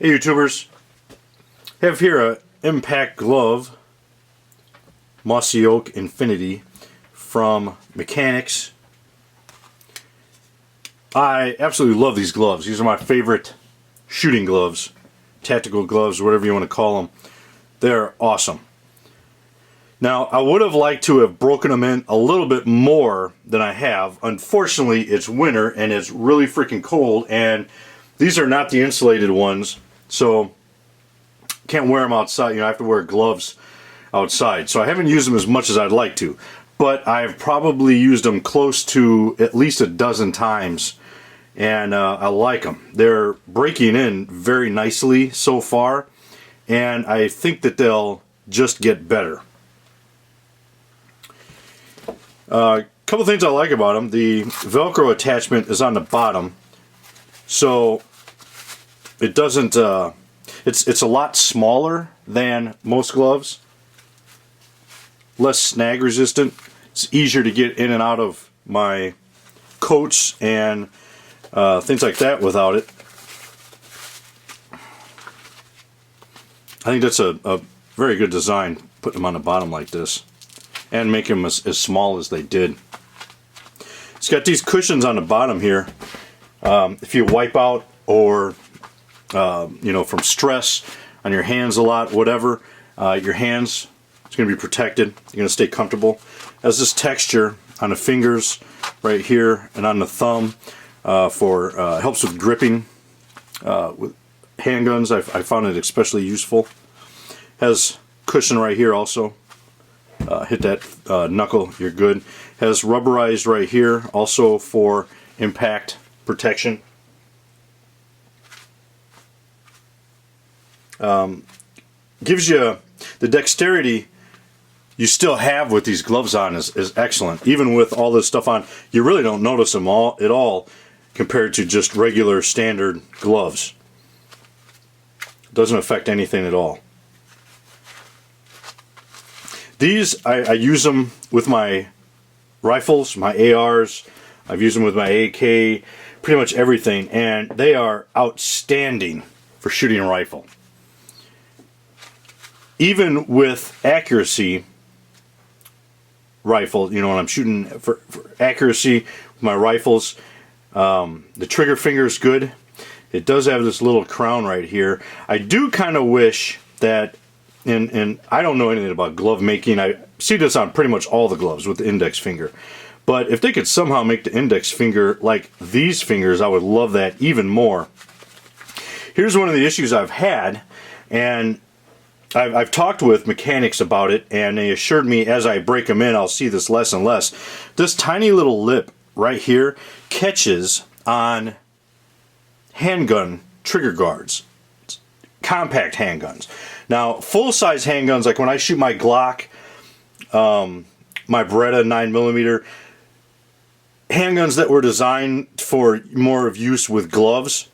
Hey YouTubers, I have here a M-Pact glove, Mossy Oak Infinity from Mechanix. I absolutely love these gloves. These are my favorite shooting gloves, tactical gloves, whatever you want to call them. They're awesome. Now, I would have liked to have broken them in a little bit more than I have. Unfortunately, it's winter and it's really freaking cold, and these are not the insulated ones, so can't wear them outside. You know, I have to wear gloves outside. So I haven't used them as much as I'd like to, but I've probably used them close to at least a dozen times, and I like them. They're breaking in very nicely so far, and I think that they'll just get better. Couple things I like about them. The Velcro attachment is on the bottom, so it doesn't it's a lot smaller than most gloves, less snag resistant. It's easier to get in and out of my coats and things like that without it. I think that's a very good design, putting them on the bottom like this and make them as small as they did. It's got these cushions on the bottom here. If you wipe out or you know, from stress on your hands a lot, whatever, your hands, it's going to be protected. You're going to stay comfortable. It has this texture on the fingers right here and on the thumb helps with gripping with handguns. I found it especially useful. Has cushion right here also. Hit that knuckle, you're good. Has rubberized right here also for impact protection. Gives you the dexterity you still have with these gloves on is excellent. Even with all this stuff on, you really don't notice them at all compared to just regular standard gloves. Doesn't affect anything at all. These, I use them with my rifles, my ARs. I've used them with my AK, pretty much everything, and they are outstanding for shooting a rifle. Even with accuracy rifle, you know, when I'm shooting for accuracy with my rifles, the trigger finger is good. It does have this little crown right here. I do kind of wish that, and I don't know anything about glove making. I see this on pretty much all the gloves with the index finger. But if they could somehow make the index finger like these fingers, I would love that even more. Here's one of the issues I've had, and I've talked with Mechanix about it, and they assured me as I break them in, I'll see this less and less. This tiny little lip right here catches on handgun trigger guards, compact handguns. Now, full-size handguns, like when I shoot my Glock, my Beretta 9mm, handguns that were designed for more of use with gloves,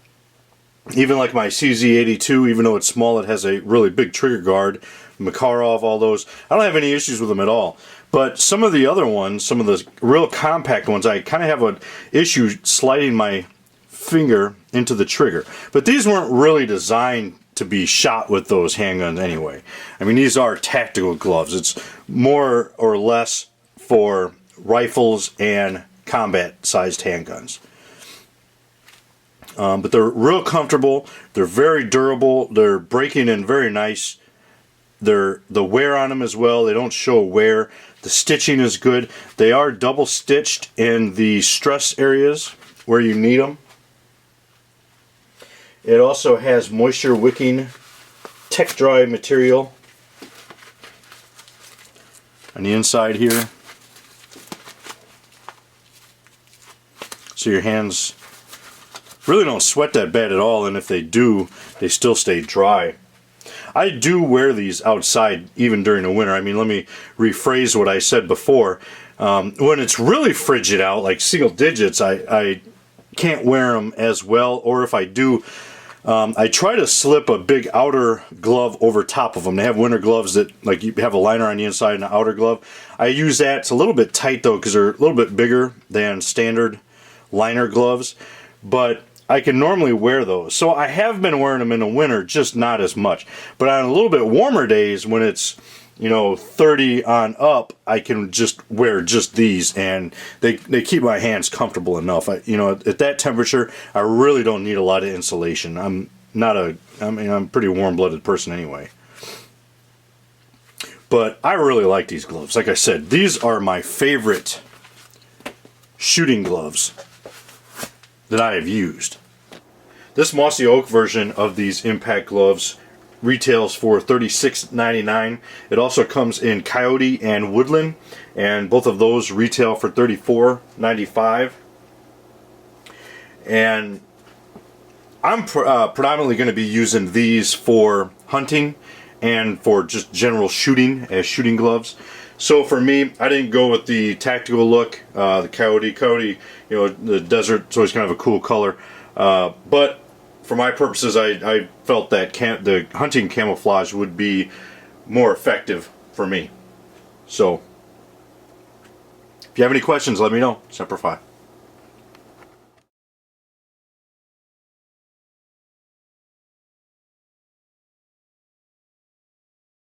even like my CZ82, even though it's small, it has a really big trigger guard, Makarov, all those. I don't have any issues with them at all. But some of the other ones, some of the real compact ones, I kind of have an issue sliding my finger into the trigger. But these weren't really designed to be shot with those handguns anyway. I mean, these are tactical gloves. It's more or less for rifles and combat-sized handguns. But they're real comfortable. They're very durable. They're breaking in very nice. The wear on them as well. They don't show wear. The stitching is good. They are double stitched in the stress areas where you need them. It also has moisture wicking tech dry material on the inside here, so your hands really don't sweat that bad at all, and if they do, they still stay dry. I do wear these outside even during the winter. I mean, let me rephrase what I said before. When it's really frigid out, like single digits, I can't wear them as well, or if I do, I try to slip a big outer glove over top of them. They have winter gloves that, like, you have a liner on the inside and an outer glove. I use that. It's a little bit tight though, because they're a little bit bigger than standard liner gloves. But I can normally wear those. So I have been wearing them in the winter, just not as much. But on a little bit warmer days, when it's, you know, 30 on up, I can just wear just these, and they keep my hands comfortable enough. You know, at that temperature, I really don't need a lot of insulation. I'm a pretty warm-blooded person anyway. But I really like these gloves. Like I said, these are my favorite shooting gloves that I have used. This mossy oak version of these M-Pact gloves retails for $36.99. It also comes in coyote and woodland, and both of those retail for $34.95. And I'm predominantly going to be using these for hunting and for just general shooting as shooting gloves. So for me, I didn't go with the tactical look, the coyote. Coyote, you know, the desert, it's always kind of a cool color. But for my purposes, I felt that the hunting camouflage would be more effective for me. So, if you have any questions, let me know. Semper Fi.